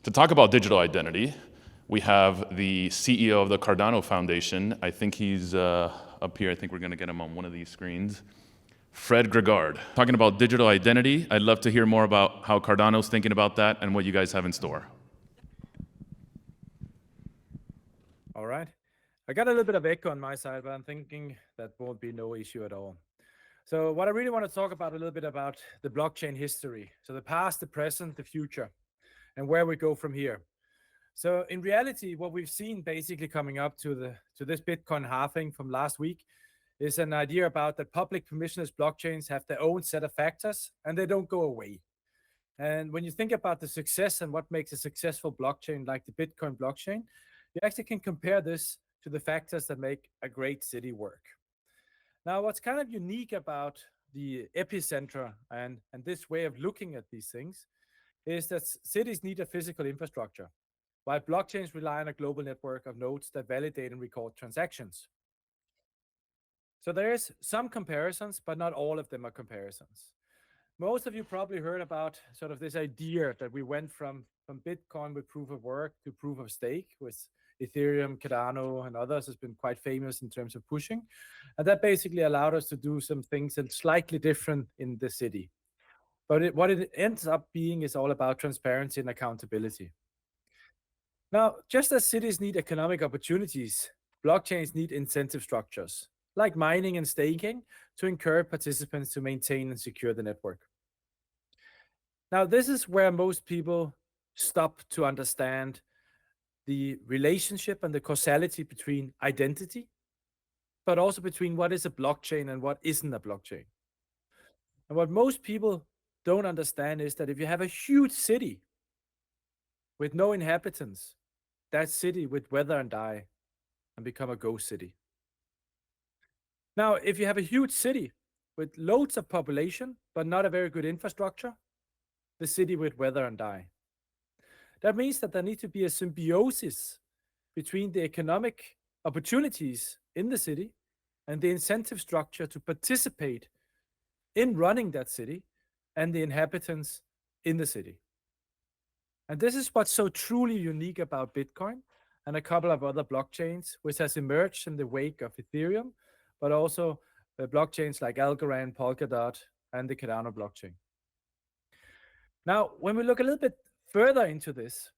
To talk about digital identity, we have the CEO of the Cardano Foundation. I think he's up here. I think we're going to get him on one of these screens. Fred Gregaard. Talking about digital identity, I'd love to hear more about how Cardano's thinking about that and what you guys have in store. All right. I got a little bit of echo on my side, but I'm thinking that won't be no issue at all. So what I really want to talk about a little bit about the blockchain history. So the past, the present, the future, and where we go from here. So in reality, what we've seen basically coming up to this Bitcoin halving from last week is an idea about that public permissionless blockchains have their own set of factors and they don't go away. And when you think about the success and what makes a successful blockchain like the Bitcoin blockchain, you actually can compare this to the factors that make a great city work. Now, what's kind of unique about the epicenter and this way of looking at these things is that cities need a physical infrastructure, while blockchains rely on a global network of nodes that validate and record transactions. So there is some comparisons, but not all of them are comparisons. Most of you probably heard about sort of this idea that we went from Bitcoin with proof of work to proof of stake with Ethereum, Cardano, and others has been quite famous in terms of pushing. And that basically allowed us to do some things that slightly different in the city. But what it ends up being is all about transparency and accountability. Now, just as cities need economic opportunities, blockchains need incentive structures, like mining and staking, to encourage participants to maintain and secure the network. Now, this is where most people stop to understand the relationship and the causality between identity, but also between what is a blockchain and what isn't a blockchain. And what most people don't understand is that if you have a huge city with no inhabitants, that city would wither and die and become a ghost city. Now, if you have a huge city with loads of population, but not a very good infrastructure, the city would wither and die. That means that there needs to be a symbiosis between the economic opportunities in the city and the incentive structure to participate in running that city and the inhabitants in the city. And this is what's so truly unique about Bitcoin and a couple of other blockchains, which has emerged in the wake of Ethereum, but also blockchains like Algorand, Polkadot, and the Cardano blockchain. Now, when we look a little bit further into this,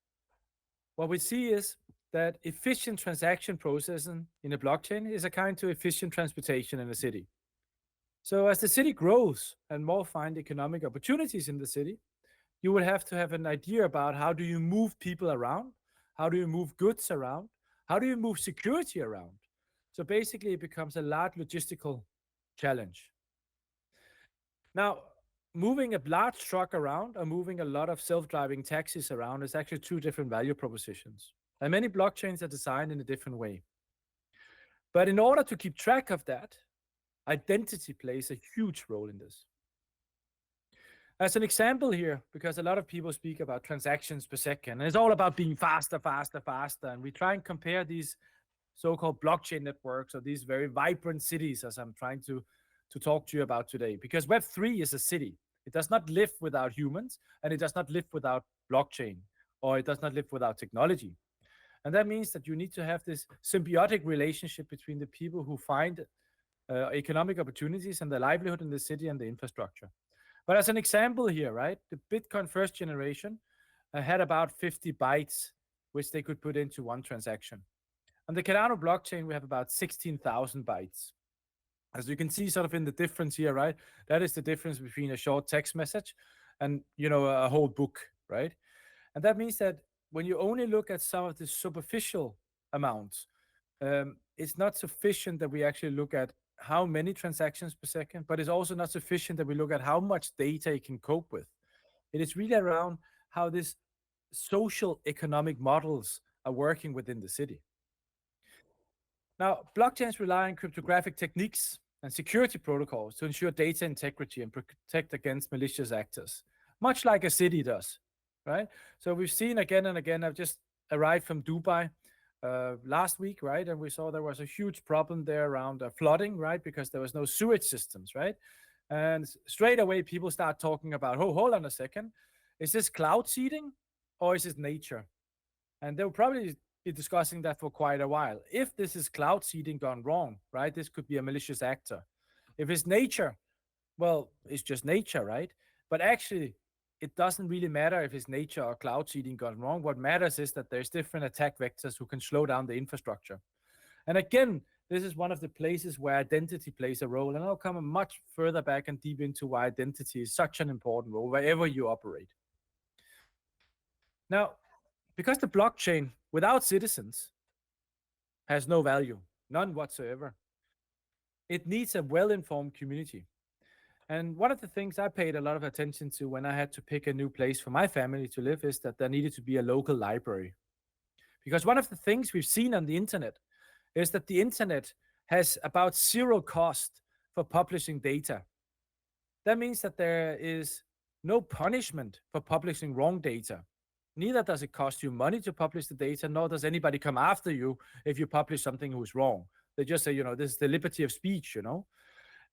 what we see is that efficient transaction processing in a blockchain is akin to efficient transportation in a city. So as the city grows and more find economic opportunities in the city, you will have to have an idea about how do you move people around, how do you move goods around, how do you move security around. So basically it becomes a large logistical challenge. Now, moving a large truck around or moving a lot of self-driving taxis around is actually two different value propositions. And many blockchains are designed in a different way. But in order to keep track of that, identity plays a huge role in this. As an example here, because a lot of people speak about transactions per second, and it's all about being faster, faster, faster. And we try and compare these so-called blockchain networks or these very vibrant cities as I'm trying to talk to you about today. Because Web3 is a city. It does not live without humans, and it does not live without blockchain, or it does not live without technology. And that means that you need to have this symbiotic relationship between the people who find economic opportunities and their livelihood in the city and the infrastructure. But as an example here, right, the Bitcoin first generation had about 50 bytes, which they could put into one transaction. On the Cardano blockchain, we have about 16,000 bytes. As you can see sort of in the difference here, right, that is the difference between a short text message and, a whole book, right? And that means that when you only look at some of the superficial amounts, it's not sufficient that we actually look at how many transactions per second, but it's also not sufficient that we look at how much data it can cope with. It is really around how these social economic models are working within the city. Now, blockchains rely on cryptographic techniques and security protocols to ensure data integrity and protect against malicious actors, much like a city does, right? So we've seen again and again, I've just arrived from Dubai last week, right? And we saw there was a huge problem there around flooding, right? Because there was no sewage systems, right? And straight away, people start talking about, oh, hold on a second. Is this cloud seeding? or is it nature? And they'll probably be discussing that for quite a while. If this is cloud seeding gone wrong, right? This could be a malicious actor. If it's nature, well, it's just nature, right? But actually, it doesn't really matter if it's nature or cloud seeding gone wrong. What matters is that there's different attack vectors who can slow down the infrastructure. And again, this is one of the places where identity plays a role. And I'll come much further back and deep into why identity is such an important role wherever you operate. Now, because the blockchain without citizens has no value, none whatsoever, it needs a well-informed community. And one of the things I paid a lot of attention to when I had to pick a new place for my family to live is that there needed to be a local library. Because one of the things we've seen on the internet is that the internet has about zero cost for publishing data. That means that there is no punishment for publishing wrong data. Neither does it cost you money to publish the data, nor does anybody come after you if you publish something who's wrong. They just say, this is the liberty of speech,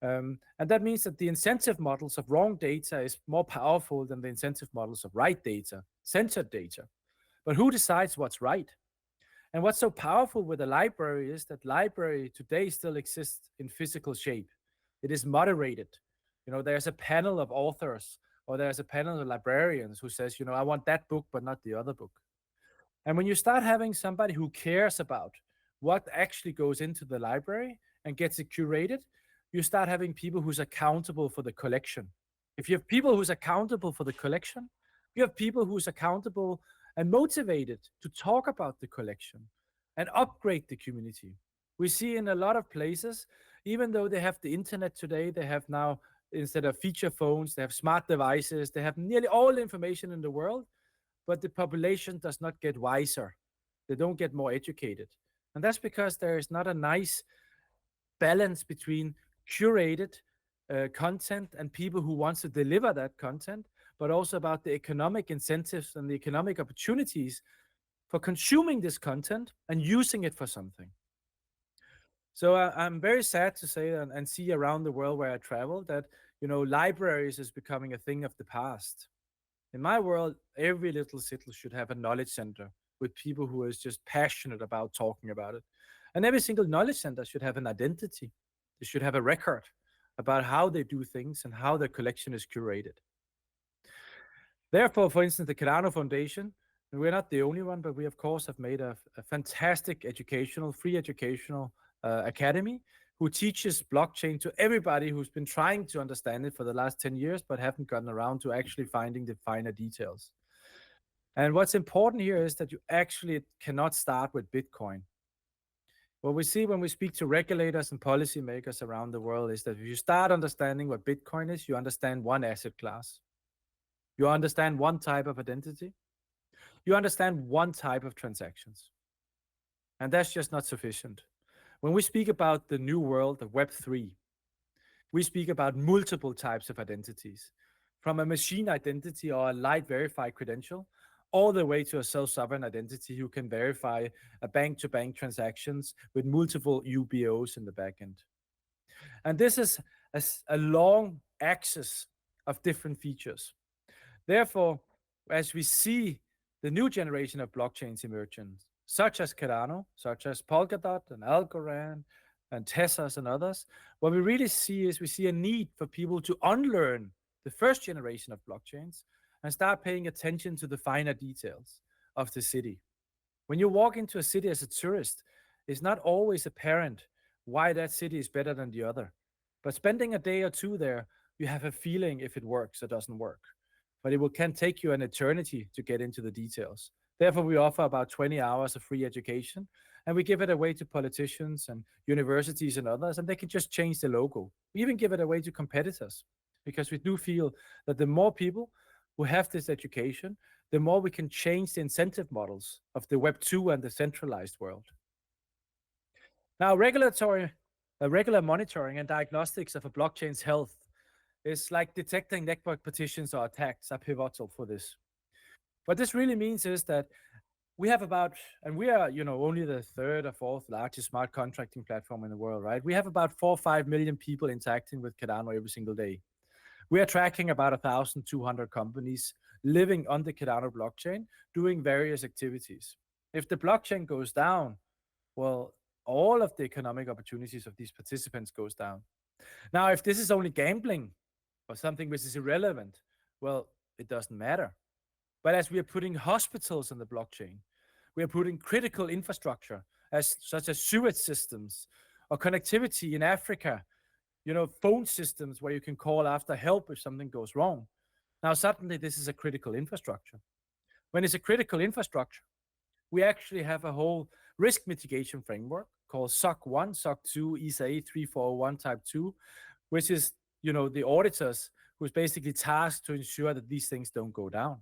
And that means that the incentive models of wrong data is more powerful than the incentive models of right data, censored data. But who decides what's right? And what's so powerful with a library is that library today still exists in physical shape. It is moderated. There's a panel of authors, or there's a panel of librarians who says, I want that book, but not the other book. And when you start having somebody who cares about what actually goes into the library and gets it curated, you start having people who's accountable for the collection. If you have people who's accountable for the collection, you have people who's accountable and motivated to talk about the collection and upgrade the community. We see in a lot of places, even though they have the internet today, they have now, instead of feature phones, they have smart devices, they have nearly all the information in the world, but the population does not get wiser. They don't get more educated. And that's because there is not a nice balance between curated content and people who want to deliver that content, but also about the economic incentives and the economic opportunities for consuming this content and using it for something. So I'm very sad to say and see around the world where I travel that, libraries is becoming a thing of the past. In my world, every little city should have a knowledge center with people who is just passionate about talking about it. And every single knowledge center should have an identity. They should have a record about how they do things and how their collection is curated. Therefore, for instance, the Cardano Foundation, and we're not the only one, but we of course have made a fantastic free educational academy who teaches blockchain to everybody who's been trying to understand it for the last 10 years, but haven't gotten around to actually finding the finer details. And what's important here is that you actually cannot start with Bitcoin. What we see when we speak to regulators and policymakers around the world is that if you start understanding what Bitcoin is, you understand one asset class. You understand one type of identity. You understand one type of transactions. And that's just not sufficient. When we speak about the new world of Web3, we speak about multiple types of identities, from a machine identity or a light verified credential, all the way to a self-sovereign identity who can verify a bank-to-bank transactions with multiple UBOs in the backend. And this is a long axis of different features. Therefore, as we see the new generation of blockchains emerging, such as Cardano, such as Polkadot and Algorand and Tezos and others, what we really see is we see a need for people to unlearn the first generation of blockchains and start paying attention to the finer details of the city. When you walk into a city as a tourist, it's not always apparent why that city is better than the other. But spending a day or two there, you have a feeling if it works or doesn't work. But it can take you an eternity to get into the details. Therefore, we offer about 20 hours of free education, and we give it away to politicians and universities and others, and they can just change the logo. We even give it away to competitors, because we do feel that the more people who have this education, the more we can change the incentive models of the Web 2 and the centralized world. Now, regular monitoring and diagnostics of a blockchain's health is like detecting network partitions or attacks are pivotal for this. What this really means is that we have about, and we are, only the third or fourth largest smart contracting platform in the world, right? We have about 4 or 5 million people interacting with Cardano every single day. We are tracking about 1,200 companies living on the Cardano blockchain, doing various activities. If the blockchain goes down, well, all of the economic opportunities of these participants goes down. Now, if this is only gambling or something which is irrelevant, well, it doesn't matter. But as we are putting hospitals on the blockchain, we are putting critical infrastructure such as sewage systems or connectivity in Africa, phone systems where you can call after help if something goes wrong. Now, suddenly this is a critical infrastructure. When it's a critical infrastructure, we actually have a whole risk mitigation framework called SOC 1, SOC 2, ISA 3401 type 2, which is, the auditors who's basically tasked to ensure that these things don't go down.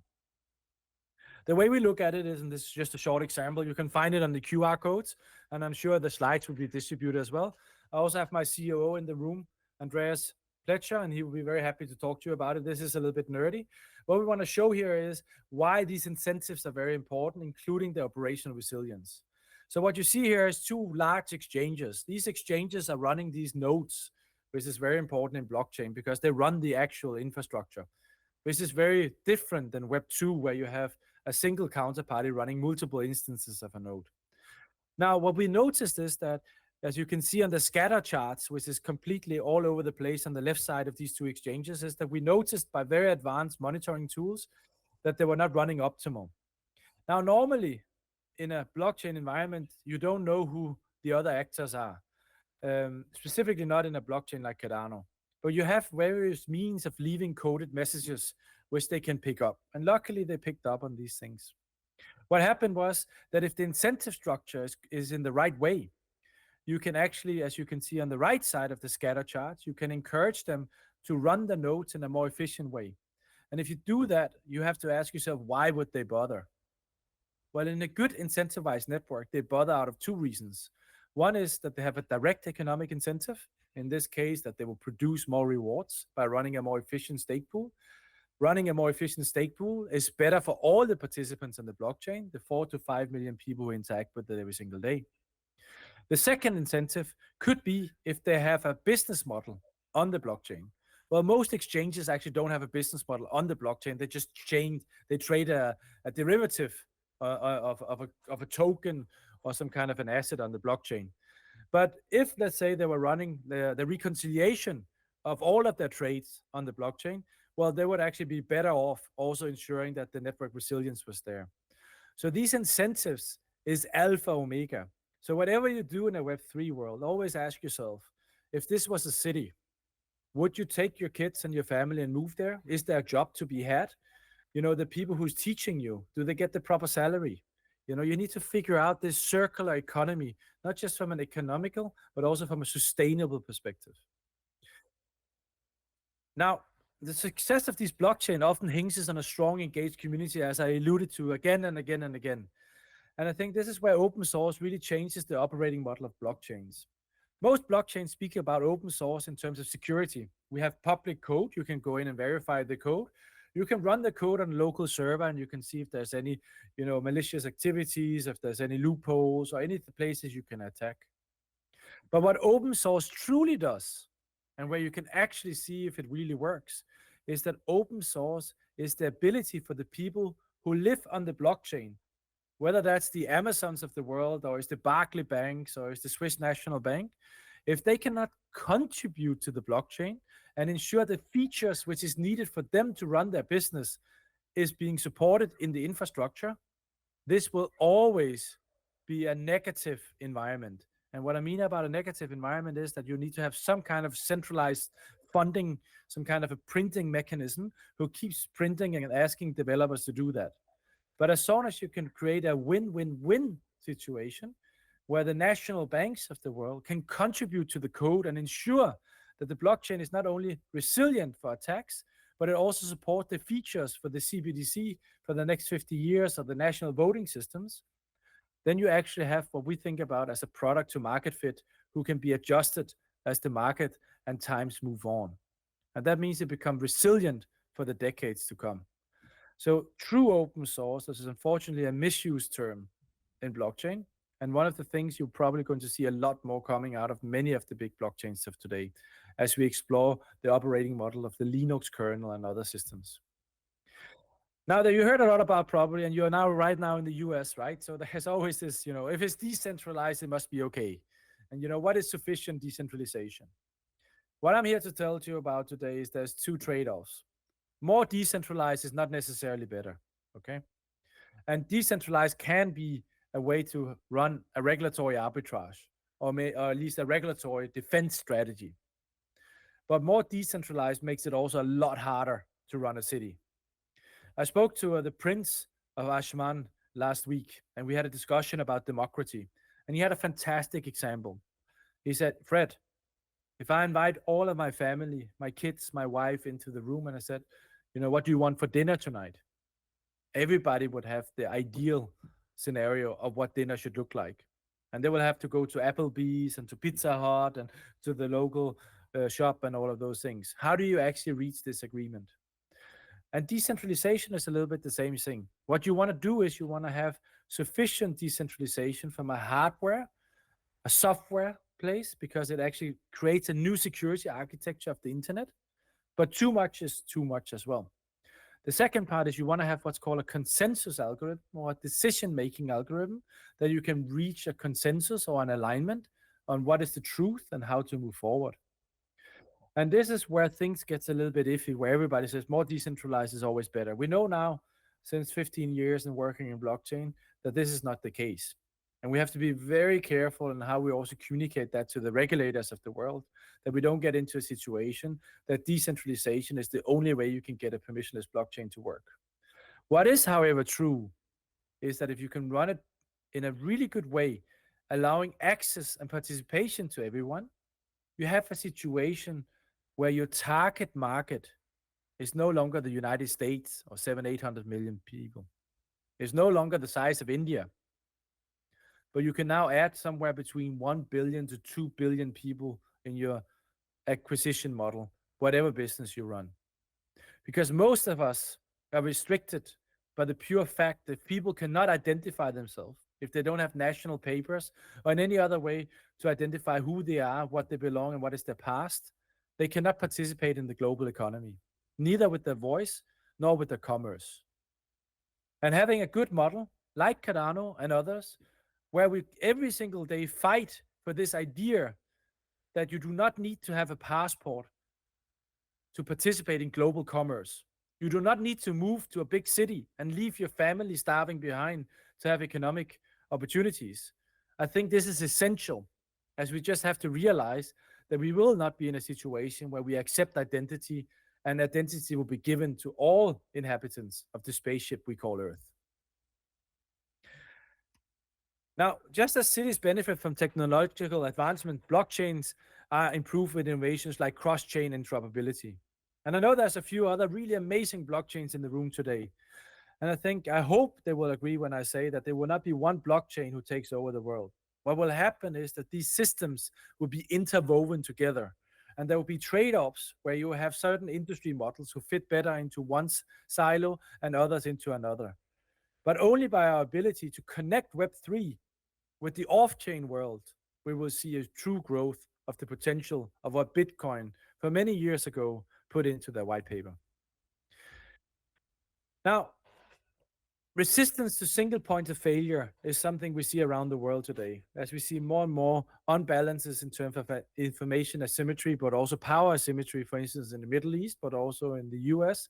The way we look at it is, and this is just a short example, you can find it on the QR codes, and I'm sure the slides will be distributed as well. I also have my COO in the room, Andreas Pletcher, and he will be very happy to talk to you about it. This is a little bit nerdy. What we want to show here is why these incentives are very important, including the operational resilience. So what you see here is two large exchanges. These exchanges are running these nodes, which is very important in blockchain because they run the actual infrastructure. This is very different than Web 2, where you have a single counterparty running multiple instances of a node. Now, what we noticed is that, as you can see on the scatter charts, which is completely all over the place on the left side of these two exchanges, is that we noticed by very advanced monitoring tools that they were not running optimal. Now, normally in a blockchain environment, you don't know who the other actors are, specifically not in a blockchain like Cardano. But you have various means of leaving coded messages which they can pick up. And luckily, they picked up on these things. What happened was that if the incentive structure is in the right way, you can actually, as you can see on the right side of the scatter charts, you can encourage them to run the nodes in a more efficient way. And if you do that, you have to ask yourself, why would they bother? Well, in a good incentivized network, they bother out of two reasons. One is that they have a direct economic incentive, in this case, that they will produce more rewards by running a more efficient stake pool. Running a more efficient stake pool is better for all the participants on the blockchain, the 4 to 5 million people who interact with it every single day. The second incentive could be if they have a business model on the blockchain. Well, most exchanges actually don't have a business model on the blockchain. They just trade a derivative of a token or some kind of an asset on the blockchain. But if, let's say, they were running the reconciliation of all of their trades on the blockchain, well, they would actually be better off also ensuring that the network resilience was there. So these incentives is alpha omega. So whatever you do in a Web3 world, always ask yourself, if this was a city, would you take your kids and your family and move there? Is there a job to be had? The people who's teaching you, do they get the proper salary? You need to figure out this circular economy, not just from an economical, but also from a sustainable perspective. Now, the success of these blockchain often hinges on a strong engaged community, as I alluded to again and again and again. And I think this is where open source really changes the operating model of blockchains. Most blockchains speak about open source in terms of security. We have public code. You can go in and verify the code. You can run the code on a local server, and you can see if there's any, malicious activities, if there's any loopholes or any places you can attack. But what open source truly does, and where you can actually see if it really works, is that open source is the ability for the people who live on the blockchain, whether that's the Amazons of the world, or is the Barclays banks, or is the Swiss National Bank, if they cannot contribute to the blockchain and ensure the features which is needed for them to run their business is being supported in the infrastructure, this will always be a negative environment. And what I mean about a negative environment is that you need to have some kind of centralized funding, some kind of a printing mechanism who keeps printing and asking developers to do that. But as soon as you can create a win-win-win situation where the national banks of the world can contribute to the code and ensure that the blockchain is not only resilient for attacks, but it also supports the features for the CBDC for the next 50 years of the national voting systems, then you actually have what we think about as a product to market fit who can be adjusted as the market and times move on. And that means it becomes resilient for the decades to come. So true open source, this is unfortunately a misused term in blockchain. And one of the things you're probably going to see a lot more coming out of many of the big blockchains of today as we explore the operating model of the Linux kernel and other systems. Now that you heard a lot about property and you're now right now in the US, right? So there's always this, if it's decentralized, it must be okay. And what is sufficient decentralization? What I'm here to tell you about today is there's two trade-offs. More decentralized is not necessarily better, okay? And decentralized can be a way to run a regulatory arbitrage or at least a regulatory defense strategy. But more decentralized makes it also a lot harder to run a city. I spoke to the Prince of Ashman last week, and we had a discussion about democracy. And he had a fantastic example. He said, Fred, if I invite all of my family, my kids, my wife into the room, and I said, what do you want for dinner tonight? Everybody would have the ideal scenario of what dinner should look like. And they will have to go to Applebee's and to Pizza Hut and to the local shop and all of those things. How do you actually reach this agreement? And decentralization is a little bit the same thing. What you want to do is you want to have sufficient decentralization from a hardware, a software place, because it actually creates a new security architecture of the internet. But too much is too much as well. The second part is you want to have what's called a consensus algorithm or a decision-making algorithm that you can reach a consensus or an alignment on what is the truth and how to move forward. And this is where things gets a little bit iffy, where everybody says more decentralized is always better. We know now, since 15 years and working in blockchain, that this is not the case. And we have to be very careful in how we also communicate that to the regulators of the world, that we don't get into a situation that decentralization is the only way you can get a permissionless blockchain to work. What is, however, true is that if you can run it in a really good way, allowing access and participation to everyone, you have a situation where your target market is no longer the United States or 800 million people. It's no longer the size of India. But you can now add somewhere between 1 billion to 2 billion people in your acquisition model, whatever business you run. Because most of us are restricted by the pure fact that people cannot identify themselves if they don't have national papers or in any other way to identify who they are, what they belong, and what is their past. They cannot participate in the global economy, neither with their voice nor with their commerce. And having a good model like Cardano and others, where we every single day fight for this idea that you do not need to have a passport to participate in global commerce. You do not need to move to a big city and leave your family starving behind to have economic opportunities. I think this is essential, as we just have to realize that we will not be in a situation where we accept identity and identity will be given to all inhabitants of the spaceship we call Earth. Now, just as cities benefit from technological advancement, blockchains are improved with innovations like cross-chain interoperability. And I know there's a few other really amazing blockchains in the room today. And I hope they will agree when I say that there will not be one blockchain who takes over the world. What will happen is that these systems will be interwoven together. And there will be trade-offs where you have certain industry models who fit better into one silo and others into another. But only by our ability to connect Web3 with the off-chain world, we will see a true growth of the potential of what Bitcoin from many years ago put into their white paper. Now, resistance to single point of failure is something we see around the world today, as we see more and more unbalances in terms of information asymmetry, but also power asymmetry, for instance, in the Middle East, but also in the US.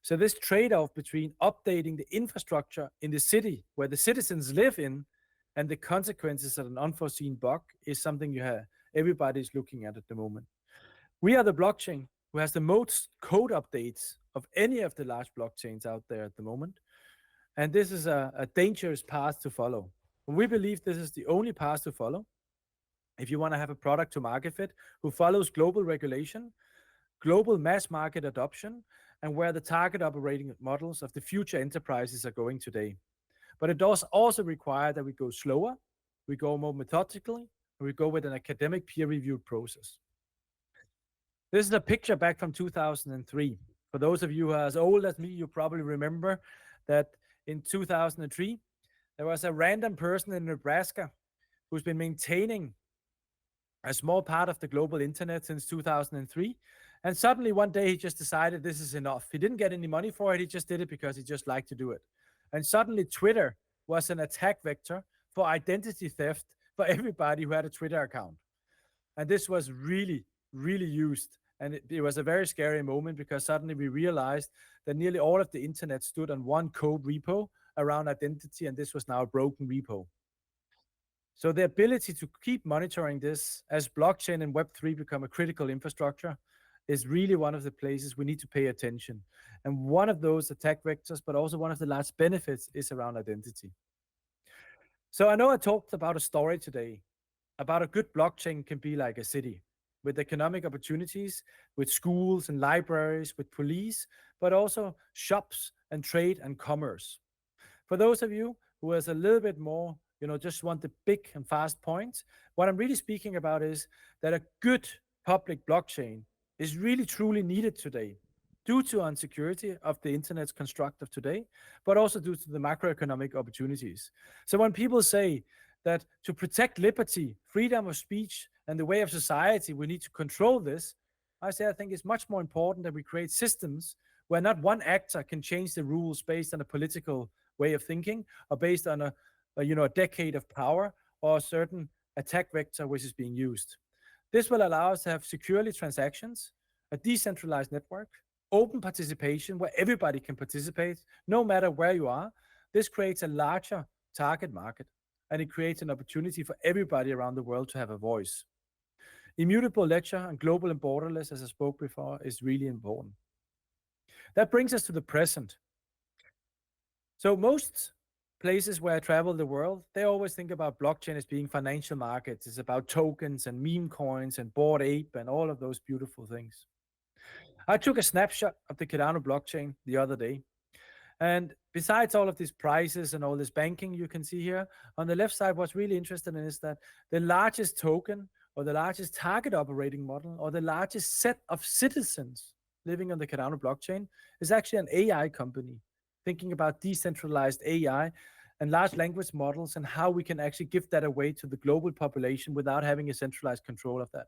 So this trade-off between updating the infrastructure in the city where the citizens live in and the consequences of an unforeseen bug is something everybody's looking at the moment. We are the blockchain who has the most code updates of any of the large blockchains out there at the moment. And this is a dangerous path to follow. We believe this is the only path to follow if you want to have a product to market fit who follows global regulation, global mass market adoption, and where the target operating models of the future enterprises are going today. But it does also require that we go slower, we go more methodically, and we go with an academic peer-reviewed process. This is a picture back from 2003. For those of you who are as old as me, you probably remember that in 2003, there was a random person in Nebraska who's been maintaining a small part of the global internet since 2003. And suddenly one day he just decided this is enough. He didn't get any money for it. He just did it because he just liked to do it. And suddenly Twitter was an attack vector for identity theft for everybody who had a Twitter account. And this was really, really used. And it was a very scary moment because suddenly we realized that nearly all of the internet stood on one code repo around identity, and this was now a broken repo. So the ability to keep monitoring this as blockchain and Web3 become a critical infrastructure is really one of the places we need to pay attention. And one of those attack vectors, but also one of the large benefits, is around identity. So I know I talked about a story today about a good blockchain can be like a city with economic opportunities, with schools and libraries, with police, but also shops and trade and commerce. For those of you who is a little bit more, just want the big and fast points, what I'm really speaking about is that a good public blockchain is really truly needed today due to insecurity of the internet's construct of today, but also due to the macroeconomic opportunities. So when people say that to protect liberty, freedom of speech, and the way of society, we need to control this, I think it's much more important that we create systems where not one actor can change the rules based on a political way of thinking or based on a decade of power or a certain attack vector which is being used. This will allow us to have securely transactions, a decentralized network, open participation where everybody can participate, no matter where you are. This creates a larger target market, and it creates an opportunity for everybody around the world to have a voice. Immutable ledger and global and borderless, as I spoke before, is really important. That brings us to the present. So most places where I travel the world, they always think about blockchain as being financial markets. It's about tokens and meme coins and Bored Ape and all of those beautiful things. I took a snapshot of the Cardano blockchain the other day. And besides all of these prices and all this banking you can see here, on the left side, what's really interesting is that the largest token or the largest target operating model or the largest set of citizens living on the Cardano blockchain is actually an AI company thinking about decentralized AI and large language models and how we can actually give that away to the global population without having a centralized control of that.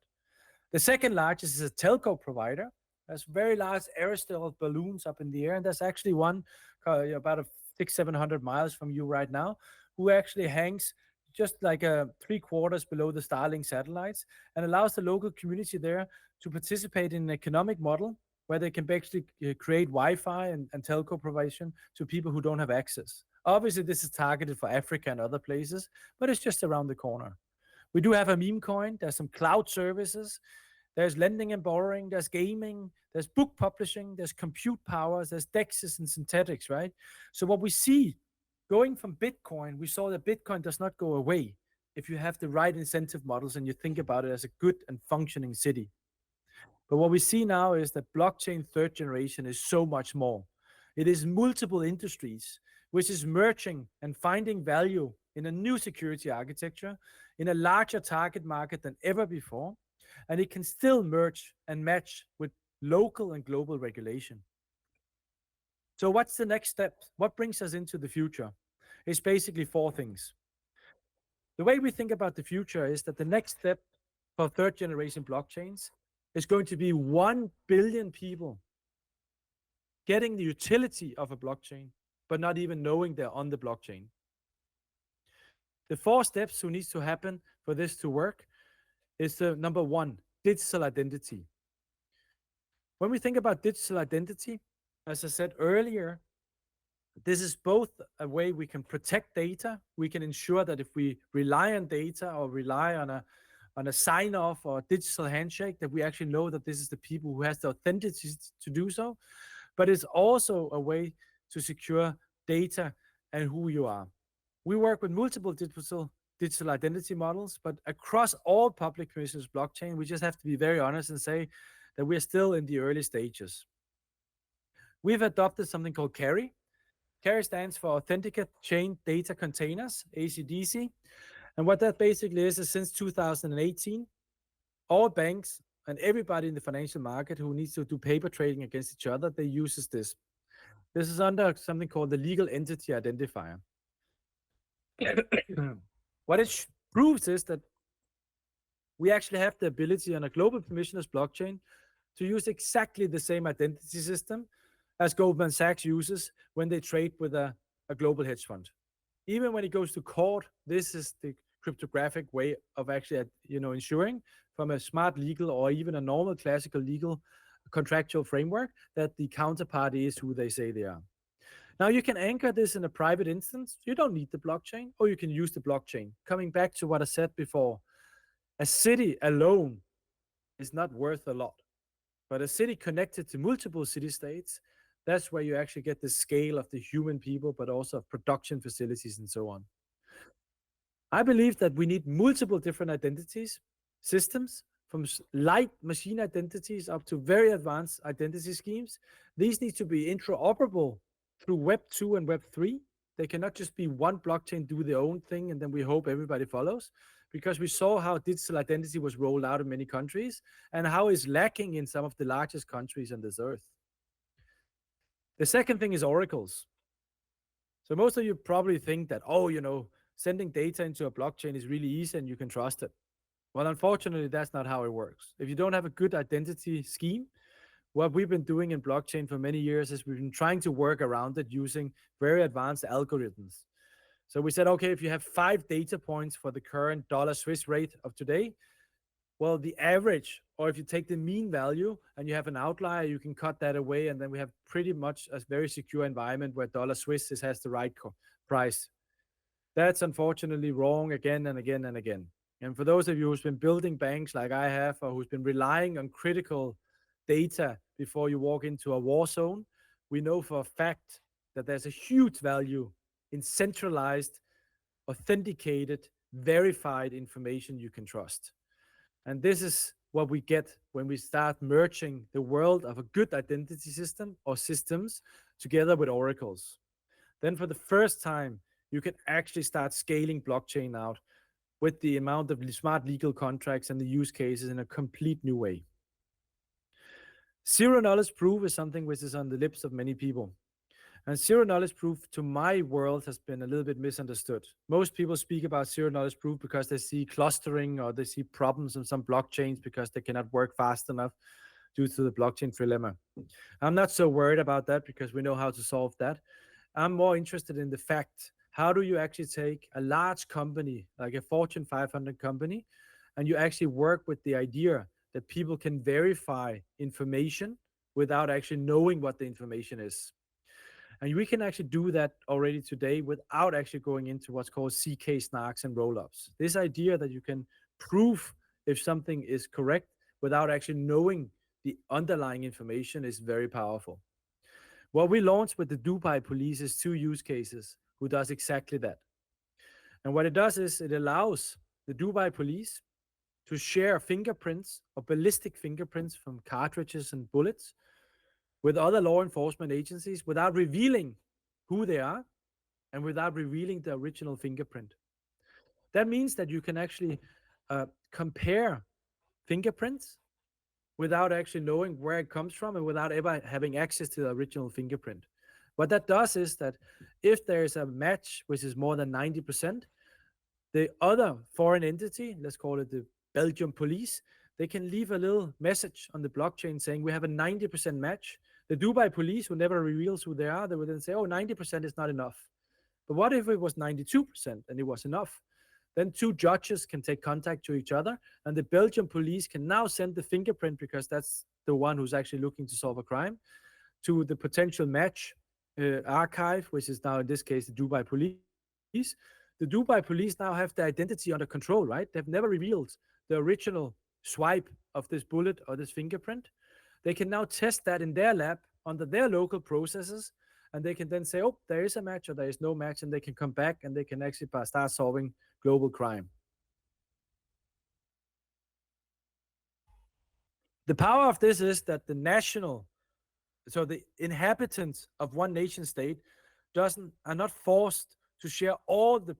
The second largest is a telco provider. There's very large aerosol balloons up in the air, and there's actually one about 600-700 miles from you right now, who actually hangs just like 3/4 below the Starlink satellites and allows the local community there to participate in an economic model where they can basically create Wi-Fi and telco provision to people who don't have access. Obviously, this is targeted for Africa and other places, but it's just around the corner. We do have a meme coin. There's some cloud services. There's lending and borrowing, there's gaming, there's book publishing, there's compute powers, there's DEXs and synthetics, right? So what we see going from Bitcoin, we saw that Bitcoin does not go away if you have the right incentive models and you think about it as a good and functioning city. But what we see now is that blockchain third generation is so much more. It is multiple industries, which is merging and finding value in a new security architecture, in a larger target market than ever before. And it can still merge and match with local and global regulation. So what's the next step? What brings us into the future? It's basically four things. The way we think about the future is that the next step for third generation blockchains is going to be 1 billion people getting the utility of a blockchain, but not even knowing they're on the blockchain. The four steps who needs to happen for this to work is the number one, digital identity. When we think about digital identity, as I said earlier, this is both a way we can protect data. We can ensure that if we rely on data or rely on a sign-off or a digital handshake, that we actually know that this is the people who has the authenticity to do so. But it's also a way to secure data and who you are. We work with multiple digital identity models, but across all public permissionless blockchain, we just have to be very honest and say that we're still in the early stages. We've adopted something called CARI. CARI stands for Authenticate Chain Data Containers, ACDC. And what that basically is since 2018, all banks and everybody in the financial market who needs to do paper trading against each other, they uses this. This is under something called the Legal Entity Identifier. What it proves is that we actually have the ability on a global permissionless blockchain to use exactly the same identity system as Goldman Sachs uses when they trade with a global hedge fund. Even when it goes to court, this is the cryptographic way of actually, ensuring from a smart legal or even a normal classical legal contractual framework that the counterparty is who they say they are. Now you can anchor this in a private instance. You don't need the blockchain, or you can use the blockchain. Coming back to what I said before, a city alone is not worth a lot, but a city connected to multiple city states, that's where you actually get the scale of the human people, but also of production facilities and so on. I believe that we need multiple different identities, systems, from light machine identities up to very advanced identity schemes. These need to be interoperable through Web 2 and Web 3. They cannot just be one blockchain do their own thing and then we hope everybody follows, because we saw how digital identity was rolled out in many countries and how it's lacking in some of the largest countries on this earth. The second thing is oracles. So most of you probably think that, sending data into a blockchain is really easy and you can trust it. Well, unfortunately, that's not how it works. If you don't have a good identity scheme, what we've been doing in blockchain for many years is we've been trying to work around it using very advanced algorithms. So we said, okay, if you have 5 data points for the current dollar Swiss rate of today, well, the average, or if you take the mean value and you have an outlier, you can cut that away. And then we have pretty much a very secure environment where dollar Swiss has the right price. That's unfortunately wrong again and again and again. And for those of you who's been building banks like I have, or who's been relying on critical data before you walk into a war zone, we know for a fact that there's a huge value in centralized, authenticated, verified information you can trust. And this is what we get when we start merging the world of a good identity system or systems together with oracles. Then for the first time, you can actually start scaling blockchain out with the amount of smart legal contracts and the use cases in a complete new way. Zero knowledge proof is something which is on the lips of many people. And zero knowledge proof to my world has been a little bit misunderstood. Most people speak about zero knowledge proof because they see clustering or they see problems in some blockchains because they cannot work fast enough due to the blockchain trilemma. I'm not so worried about that because we know how to solve that. I'm more interested in the fact, how do you actually take a large company, like a Fortune 500 company, and you actually work with the idea that people can verify information without actually knowing what the information is. And we can actually do that already today without actually going into what's called CK snarks and rollups. This idea that you can prove if something is correct without actually knowing the underlying information is very powerful. What we launched with the Dubai police is 2 use cases who does exactly that. And what it does is it allows the Dubai police to share fingerprints or ballistic fingerprints from cartridges and bullets with other law enforcement agencies without revealing who they are and without revealing the original fingerprint. That means that you can actually compare fingerprints without actually knowing where it comes from and without ever having access to the original fingerprint. What that does is that if there is a match which is more than 90%, the other foreign entity, let's call it the Belgium police, they can leave a little message on the blockchain saying we have a 90% match. The Dubai police, who never reveals who they are, they will then say, 90% is not enough. But what if it was 92% and it was enough? Then 2 judges can take contact to each other, and the Belgian police can now send the fingerprint, because that's the one who's actually looking to solve a crime, to the potential match archive, which is now in this case the Dubai police. The Dubai police now have the identity under control, right? They've never revealed the original swipe of this bullet or this fingerprint. They can now test that in their lab under their local processes, and they can then say, there is a match or there is no match, and they can come back and they can actually start solving global crime. The power of this is that the inhabitants of one nation state are not forced to share all the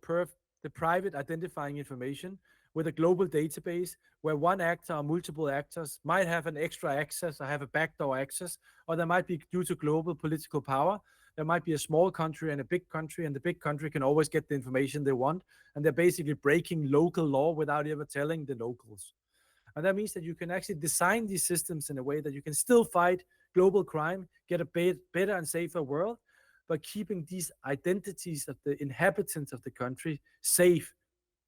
private identifying information with a global database where one actor or multiple actors might have an extra access or have a backdoor access, or there might be, due to global political power, there might be a small country and a big country, and the big country can always get the information they want, and they're basically breaking local law without ever telling the locals. And that means that you can actually design these systems in a way that you can still fight global crime, get a better and safer world, but keeping these identities of the inhabitants of the country safe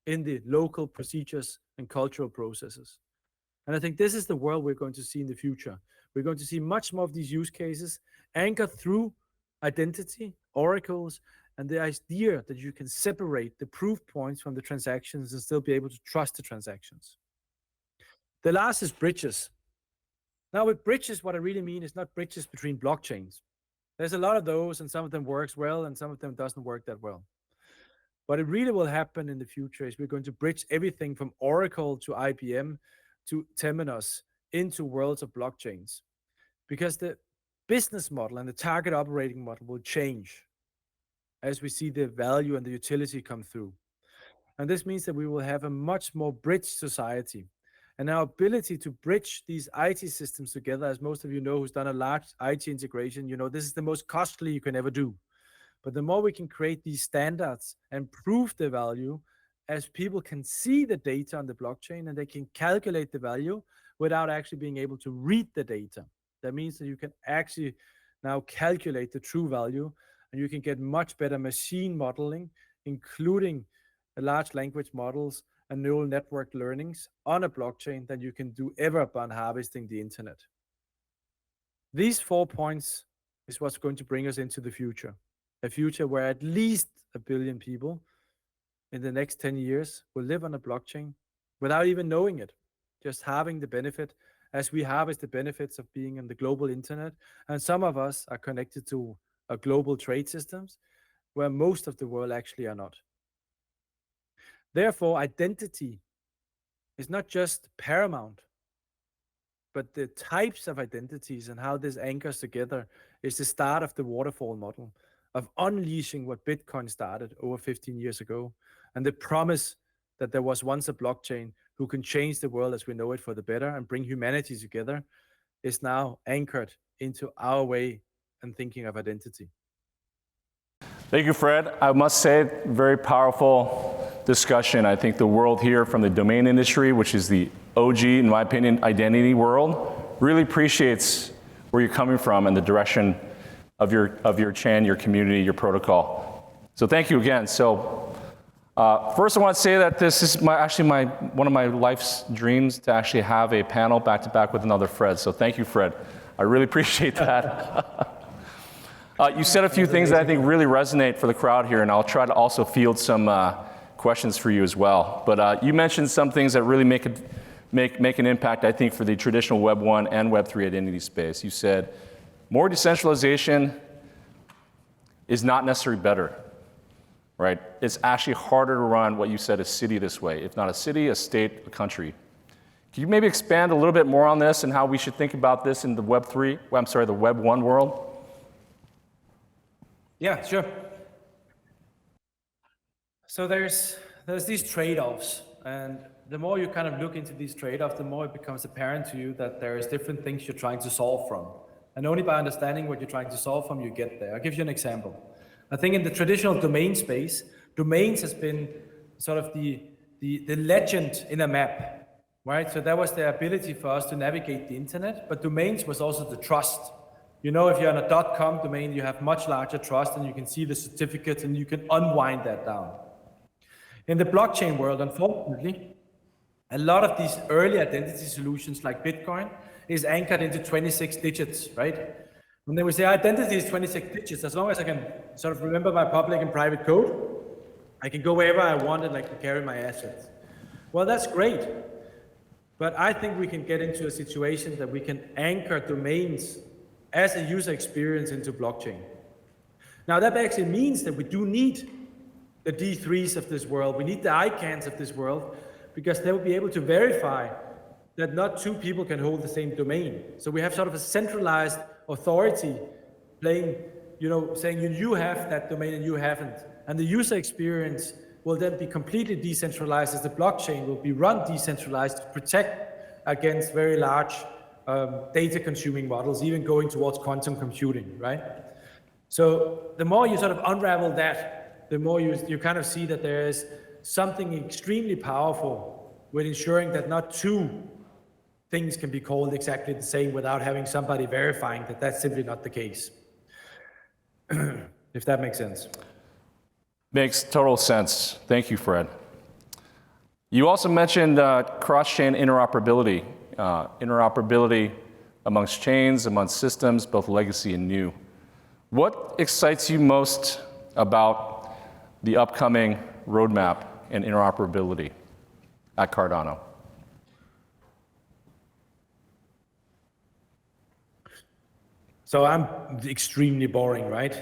in the local procedures and cultural processes. And I think this is the world we're going to see in the future. We're going to see much more of these use cases anchored through identity, oracles, and the idea that you can separate the proof points from the transactions and still be able to trust the transactions. The last is bridges. Now with bridges, what I really mean is not bridges between blockchains. There's a lot of those, and some of them works well, and some of them doesn't work that well. What it really will happen in the future is we're going to bridge everything from Oracle to IBM to Temenos into worlds of blockchains, because the business model and the target operating model will change as we see the value and the utility come through. And this means that we will have a much more bridged society. And our ability to bridge these IT systems together, as most of you know who's done a large IT integration, you know, this is the most costly you can ever do. But the more we can create these standards and prove the value, as people can see the data on the blockchain and they can calculate the value without actually being able to read the data. That means that you can actually now calculate the true value, and you can get much better machine modeling, including large language models and neural network learnings on a blockchain than you can do ever upon harvesting the internet. These 4 points is what's going to bring us into the future. A future where at least 1 billion people in the next 10 years will live on a blockchain without even knowing it, just having the benefit as we harvest the benefits of being on the global internet. And some of us are connected to a global trade systems where most of the world actually are not. Therefore, identity is not just paramount, but the types of identities and how this anchors together is the start of the waterfall model of unleashing what Bitcoin started over 15 years ago, and the promise that there was once a blockchain who can change the world as we know it for the better and bring humanity together is now anchored into our way and thinking of identity. Thank you, Fred. I must say, very powerful discussion. I think the world here from the domain industry, which is the OG, in my opinion, identity world, really appreciates where you're coming from and the direction of your chain, your community, your protocol. So thank you again. So first I want to say that this is actually one of my life's dreams, to actually have a panel back to back with another Fred. So thank you, Fred. I really appreciate that. You said a few things that I think really resonate for the crowd here, and I'll try to also field some questions for you as well. But you mentioned some things that really make an impact, I think, for the traditional Web 1 and Web 3 identity space. You said more decentralization is not necessarily better, right? It's actually harder to run what you said, a city this way. If not a city, a state, a country. Can you maybe expand a little bit more on this and how we should think about this in the the Web 1 world? Yeah, sure. So there's these trade-offs, and the more you kind of look into these trade-offs, the more it becomes apparent to you that there's different things you're trying to solve from. And only by understanding what you're trying to solve from, you get there. I'll give you an example. I think in the traditional domain space, domains has been sort of the legend in a map, right? So that was the ability for us to navigate the internet, but domains was also the trust. You know, if you're on a .com domain, you have much larger trust and you can see the certificates and you can unwind that down. In the blockchain world, unfortunately, a lot of these early identity solutions like Bitcoin is anchored into 26 digits, right? And then we say identity is 26 digits. As long as I can sort of remember my public and private code, I can go wherever I want and I can carry my assets. Well, that's great. But I think we can get into a situation that we can anchor domains as a user experience into blockchain. Now that actually means that we do need the D3s of this world. We need the ICANNs of this world, because they will be able to verify that not two people can hold the same domain. So we have sort of a centralized authority playing, you know, saying you have that domain and you haven't. And the user experience will then be completely decentralized, as the blockchain will be run decentralized to protect against very large data consuming models, even going towards quantum computing, right? So the more you sort of unravel that, the more you kind of see that there is something extremely powerful with ensuring that not two things can be called exactly the same without having somebody verifying that that's simply not the case. If that makes sense. Makes total sense. Thank you, Fred. You also mentioned cross-chain interoperability, interoperability amongst chains, amongst systems, both legacy and new. What excites you most about the upcoming roadmap and interoperability at Cardano? So I'm extremely boring, right?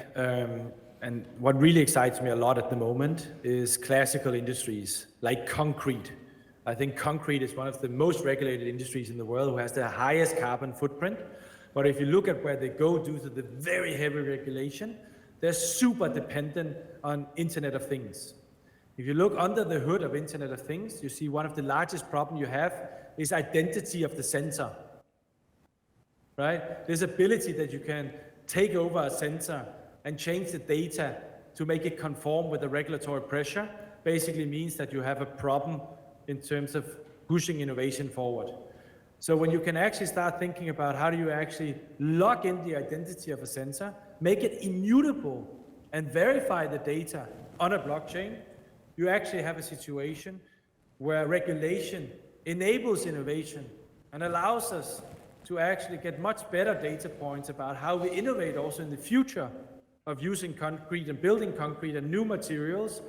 And what really excites me a lot at the moment is classical industries like concrete. I think concrete is one of the most regulated industries in the world, who has the highest carbon footprint. But if you look at where they go due to the very heavy regulation, they're super dependent on Internet of Things. If you look under the hood of Internet of Things, you see one of the largest problems you have is identity of the sensor, right? This ability that you can take over a sensor and change the data to make it conform with the regulatory pressure basically means that you have a problem in terms of pushing innovation forward. So when you can actually start thinking about how do you actually lock in the identity of a sensor, make it immutable, and verify the data on a blockchain, you actually have a situation where regulation enables innovation and allows us to actually get much better data points about how we innovate also in the future of using concrete and building concrete and new materials,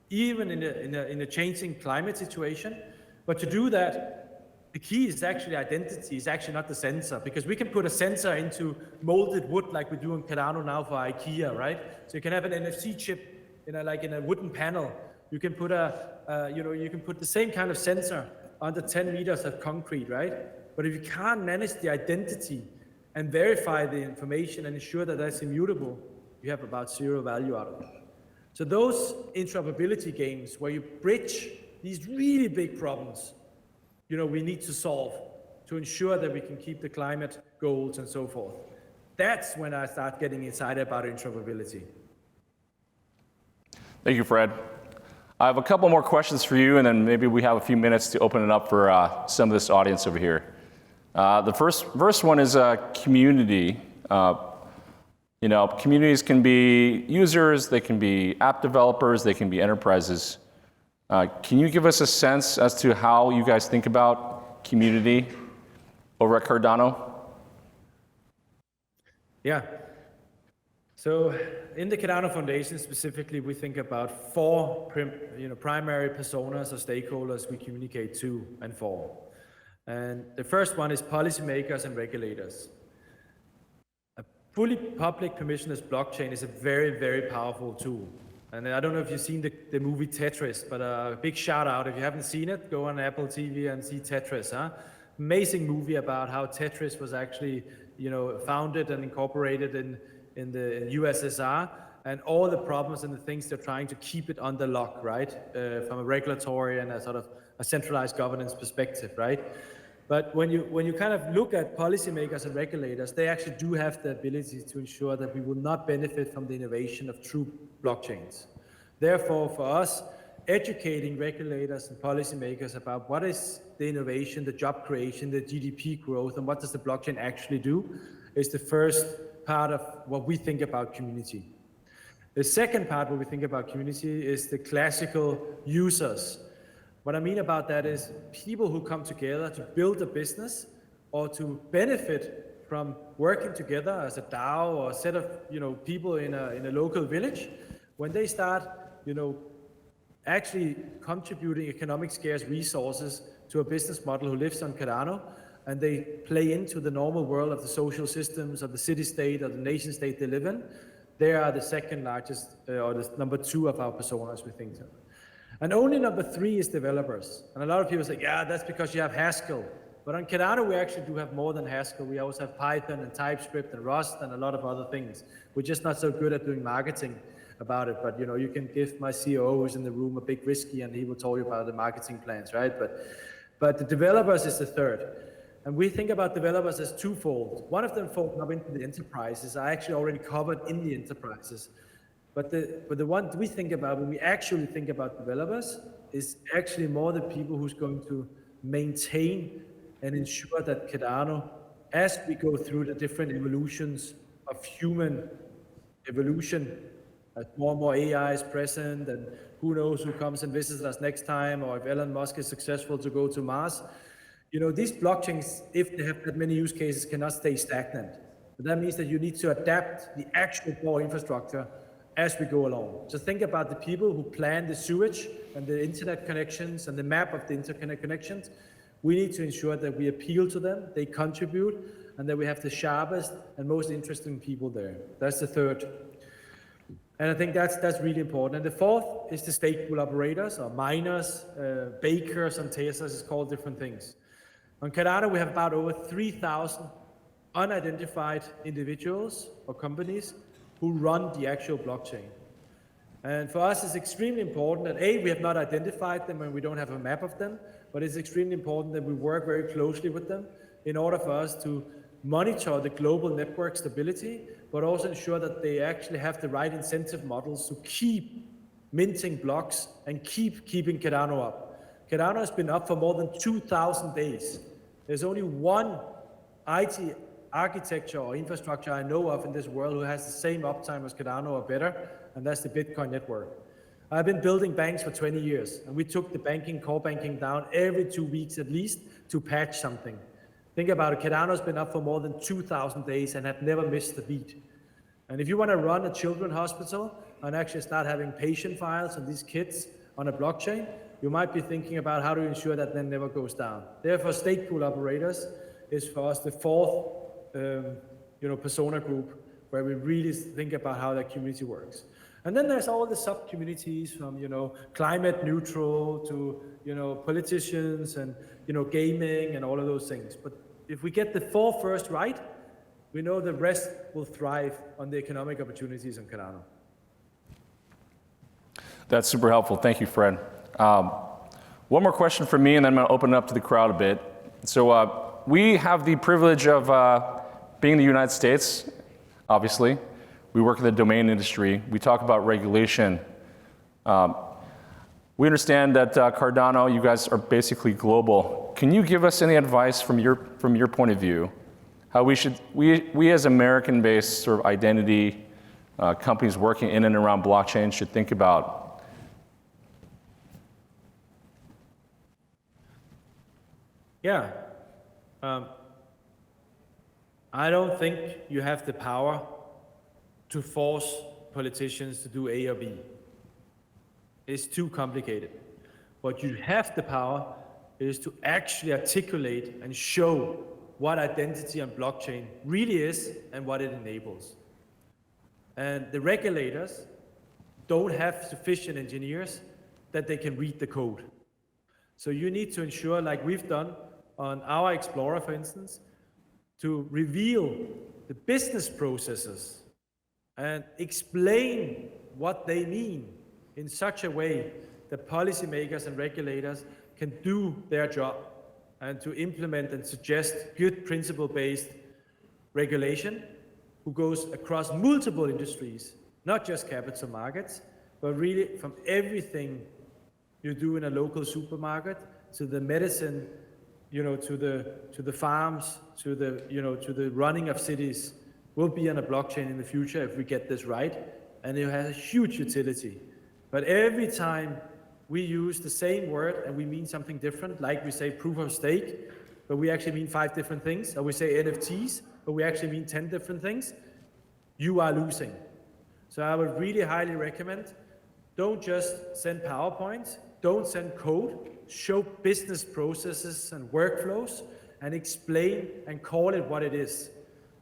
even in a changing climate situation. But to do that, the key is actually identity, is actually not the sensor, because we can put a sensor into molded wood like we do in Cardano now for IKEA, right? So you can have an NFC chip in a wooden panel. You can put you can put the same kind of sensor under 10 meters of concrete, right? But if you can't manage the identity and verify the information and ensure that that's immutable, you have about zero value out of it. So those interoperability games where you bridge these really big problems, we need to solve to ensure that we can keep the climate goals and so forth. That's when I start getting excited about interoperability. Thank you, Fred. I have a couple more questions for you, and then maybe we have a few minutes to open it up for some of this audience over here. The first one is community. Communities can be users, they can be app developers, they can be enterprises. Can you give us a sense as to how you guys think about community over at Cardano? Yeah. So in the Cardano Foundation specifically, we think about four primary personas or stakeholders we communicate to and for. And the first one is policymakers and regulators. A fully public permissionless blockchain is a very, very powerful tool. And I don't know if you've seen the movie Tetris, but a big shout out. If you haven't seen it, go on Apple TV and see Tetris. Amazing movie about how Tetris was actually, founded and incorporated in the USSR, and all the problems and the things they're trying to keep it under lock, right? From a regulatory and a sort of a centralized governance perspective, right? But when you kind of look at policymakers and regulators, they actually do have the ability to ensure that we will not benefit from the innovation of true blockchains. Therefore, for us, educating regulators and policymakers about what is the innovation, the job creation, the GDP growth, and what does the blockchain actually do is the first part of what we think about community. The second part what we think about community is the classical users. What I mean about that is people who come together to build a business or to benefit from working together as a DAO or a set of people in a local village. When they start actually contributing economic scarce resources to a business model who lives on Cardano, and they play into the normal world of the social systems of the city-state or the nation-state they live in, they are the second largest or the number two of our personas, we think. And only number three is developers. And a lot of people say, yeah, that's because you have Haskell. But on Cardano, we actually do have more than Haskell. We also have Python and TypeScript and Rust and a lot of other things. We're just not so good at doing marketing about it. But you can give my COO who's in the room a big whiskey and he will tell you about the marketing plans, right? But the developers is the third. And we think about developers as twofold. One of them falls up into the enterprises. I actually already covered in the enterprises. But the one we think about when we actually think about developers is actually more the people who's going to maintain and ensure that Cardano, as we go through the different evolutions of human evolution, as more and more AI is present, and who knows who comes and visits us next time, or if Elon Musk is successful to go to Mars. You know, these blockchains, if they have that many use cases, cannot stay stagnant. But that means that you need to adapt the actual core infrastructure as we go along. So think about the people who plan the sewage and the internet connections and the map of the interconnect connections. We need to ensure that we appeal to them, they contribute, and that we have the sharpest and most interesting people there. That's the third. And I think that's really important. And the fourth is the stake pool operators, or miners, bakers, and tasters. It's called different things. On Cardano, we have about over 3,000 unidentified individuals or companies who run the actual blockchain. And for us, it's extremely important that A, we have not identified them and we don't have a map of them, but it's extremely important that we work very closely with them in order for us to monitor the global network stability, but also ensure that they actually have the right incentive models to keep minting blocks and keeping Cardano up. Cardano has been up for more than 2,000 days. There's only one IT architecture or infrastructure I know of in this world who has the same uptime as Cardano or better, and that's the Bitcoin network. I've been building banks for 20 years, and we took the core banking down every 2 weeks at least to patch something. Think about it, Cardano's been up for more than 2,000 days and had never missed a beat. And if you want to run a children's hospital and actually start having patient files on these kids on a blockchain, you might be thinking about how to ensure that that never goes down. Therefore, stake pool operators is for us the fourth persona group where we really think about how that community works. And then there's all the sub-communities from, climate neutral to, politicians and, gaming and all of those things. But if we get the four first right, we know the rest will thrive on the economic opportunities on Cardano. That's super helpful. Thank you, Fred. One more question from me, and then I'm going to open it up to the crowd a bit. So we have the privilege of being in the United States, obviously. We work in the domain industry. We talk about regulation. We understand that Cardano, you guys are basically global. Can you give us any advice from your point of view, how we as American-based sort of identity companies working in and around blockchain should think about? Yeah. I don't think you have the power to force politicians to do A or B. It's too complicated. What you have the power is to actually articulate and show what identity on blockchain really is and what it enables. And the regulators don't have sufficient engineers that they can read the code. So you need to ensure, like we've done on our Explorer, for instance, to reveal the business processes and explain what they mean in such a way that policymakers and regulators can do their job and to implement and suggest good principle-based regulation who goes across multiple industries, not just capital markets, but really from everything you do in a local supermarket to the medicine, to the farms, to the running of cities, will be on a blockchain in the future if we get this right, and it has a huge utility. But every time we use the same word and we mean something different, like we say proof of stake, but we actually mean 5 different things, or we say NFTs, but we actually mean 10 different things, you are losing. So I would really highly recommend, don't just send PowerPoints, don't send code, show business processes and workflows, and explain and call it what it is.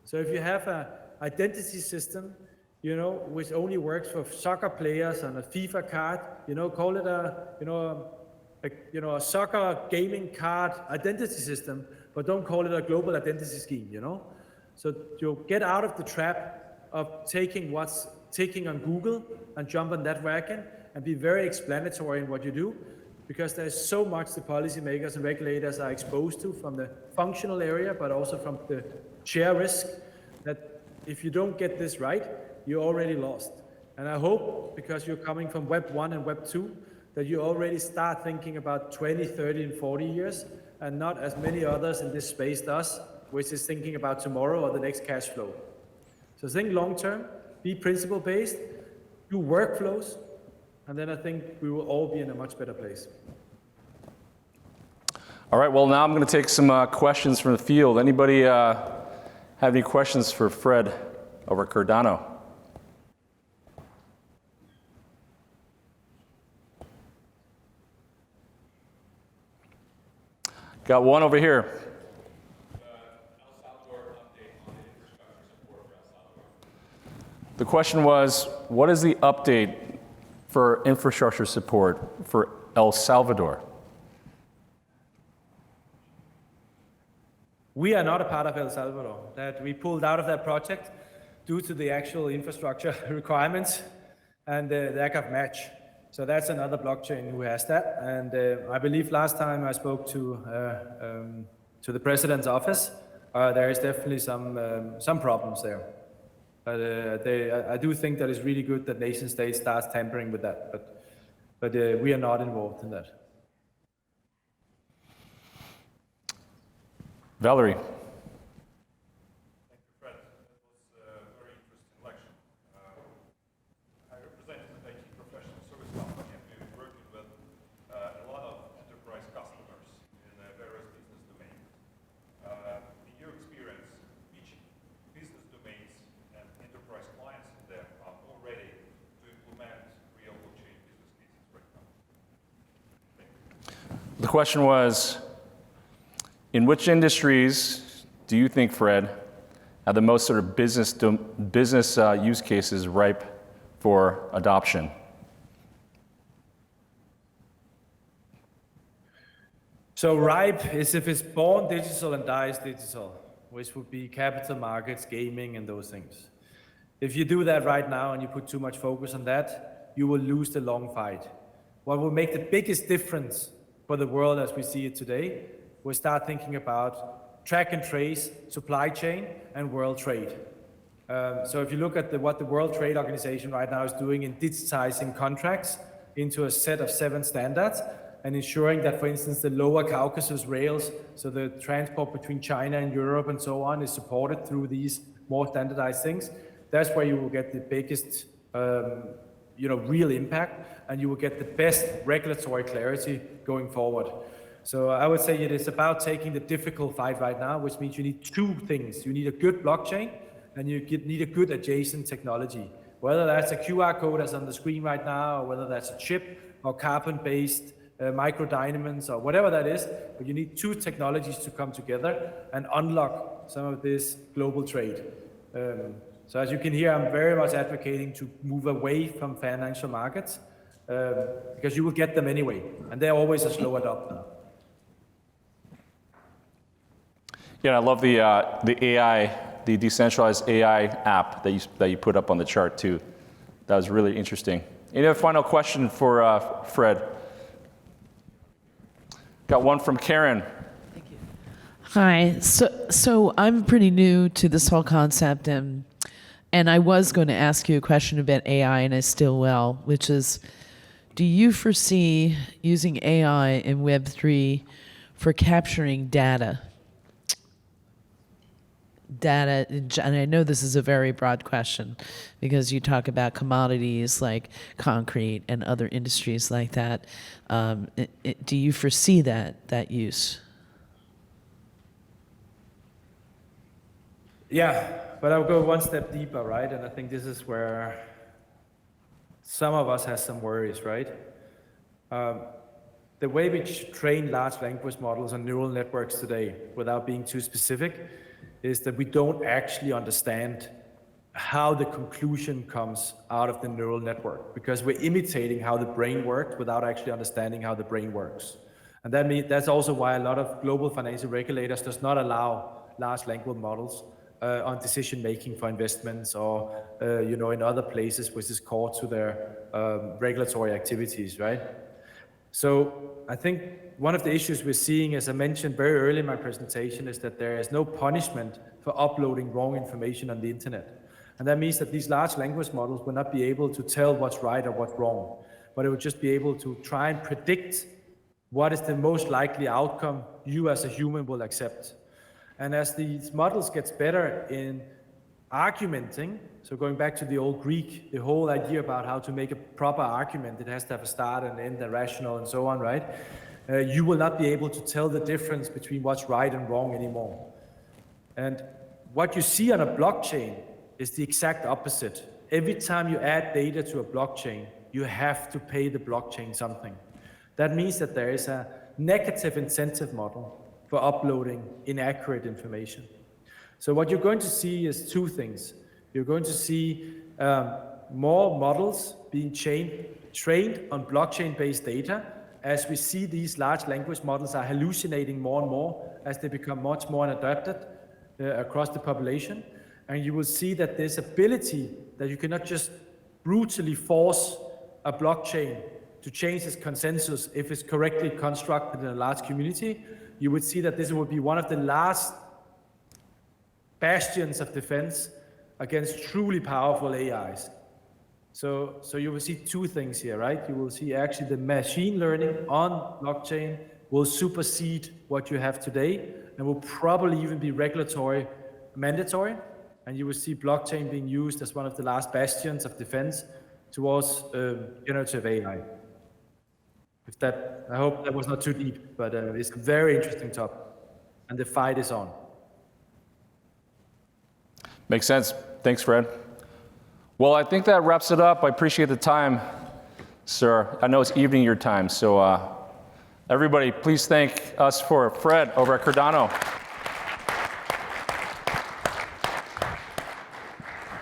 So if you have an identity system, which only works for soccer players on a FIFA card, call it a soccer gaming card identity system, but don't call it a global identity scheme, So you'll get out of the trap of taking what's ticking on Google and jump on that wagon and be very explanatory in what you do, because there's so much the policymakers and regulators are exposed to from the functional area, but also from the share risk, that if you don't get this right, you're already lost. And I hope, because you're coming from Web 1 and Web 2, that you already start thinking about 20, 30, and 40 years, and not as many others in this space does, which is thinking about tomorrow or the next cash flow. So think long-term, be principle-based, do workflows, and then I think we will all be in a much better place. All right, well, now I'm going to take some questions from the field. Anybody have any questions for Fred over at Cardano? Got one over here. The question was, what is the update for infrastructure support for El Salvador? We are not a part of El Salvador. That we pulled out of that project due to the actual infrastructure requirements and the lack of match. So that's another blockchain who has that. And I believe last time I spoke to the president's office, there is definitely some problems there. But I do think that it's really good that nation states starts tampering with that. But we are not involved in that. Valerie. Thank you, Fred. That was a very interesting lecture. I represent an IT professional service company, and we've been working with a lot of enterprise customers in various business domains. In your experience, which business domains and enterprise clients in there are all ready to implement real blockchain business cases right now? Thank you. The question was, in which industries do you think, Fred, have the most sort of business use cases ripe for adoption? So ripe is if it's born digital and dies digital, which would be capital markets, gaming, and those things. If you do that right now and you put too much focus on that, you will lose the long fight. What will make the biggest difference for the world as we see it today, we'll start thinking about track and trace, supply chain, and world trade. So if you look at what the World Trade Organization right now is doing in digitizing contracts into a set of 7 standards and ensuring that, for instance, the lower Caucasus rails, so the transport between China and Europe and so on, is supported through these more standardized things, that's where you will get the biggest real impact, and you will get the best regulatory clarity going forward. So I would say it is about taking the difficult fight right now, which means you need 2 things. You need a good blockchain, and you need a good adjacent technology. Whether that's a QR code that's on the screen right now, or whether that's a chip or carbon-based microdynamons or whatever that is, but you need 2 technologies to come together and unlock some of this global trade. So as you can hear, I'm very much advocating to move away from financial markets because you will get them anyway, and they're always a slow adopter. Yeah, I love the AI, the decentralized AI app that you put up on the chart too. That was really interesting. Any other final question for Fred? Got one from Karen. Thank you. Hi. So I'm pretty new to this whole concept, and I was going to ask you a question about AI, and I still will, which is, do you foresee using AI in Web3 for capturing data? And I know this is a very broad question because you talk about commodities like concrete and other industries like that. Do you foresee that use? Yeah, but I'll go one step deeper, right? And I think this is where some of us have some worries, right? The way we train large language models and neural networks today, without being too specific, is that we don't actually understand how the conclusion comes out of the neural network, because we're imitating how the brain works without actually understanding how the brain works. And that's also why a lot of global financial regulators does not allow large language models on decision making for investments or in other places which is core to their regulatory activities, right? So I think one of the issues we're seeing, as I mentioned very early in my presentation, is that there is no punishment for uploading wrong information on the internet. And that means that these large language models will not be able to tell what's right or what's wrong, but it will just be able to try and predict what is the most likely outcome you as a human will accept. And as these models gets better in argumenting, so going back to the old Greek, the whole idea about how to make a proper argument, it has to have a start and end, a rational and so on, right? You will not be able to tell the difference between what's right and wrong anymore. And what you see on a blockchain is the exact opposite. Every time you add data to a blockchain, you have to pay the blockchain something. That means that there is a negative incentive model for uploading inaccurate information. So what you're going to see is two things. You're going to see more models being trained on blockchain-based data, as we see these large language models are hallucinating more and more as they become much more adapted across the population. And you will see that this ability that you cannot just brutally force a blockchain to change its consensus if it's correctly constructed in a large community. You would see that this would be one of the last bastions of defense against truly powerful AIs. So you will see two things here, right? You will see actually the machine learning on blockchain will supersede what you have today and will probably even be regulatory mandatory. And you will see blockchain being used as one of the last bastions of defense towards generative AI. I hope that was not too deep, but it's a very interesting topic, and the fight is on. Makes sense. Thanks, Fred. Well, I think that wraps it up. I appreciate the time, sir. I know it's evening your time, so everybody, please thank us for Fred over at Cardano.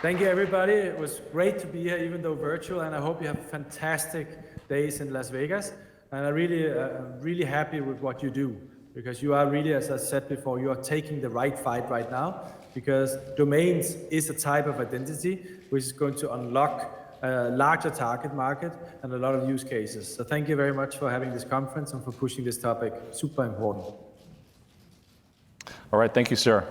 Thank you, everybody. It was great to be here, even though virtual, and I hope you have fantastic days in Las Vegas. And I'm really happy with what you do, because you are really, as I said before, you are taking the right fight right now, because domains is a type of identity which is going to unlock a larger target market and a lot of use cases. So thank you very much for having this conference and for pushing this topic. Super important. All right, thank you, sir.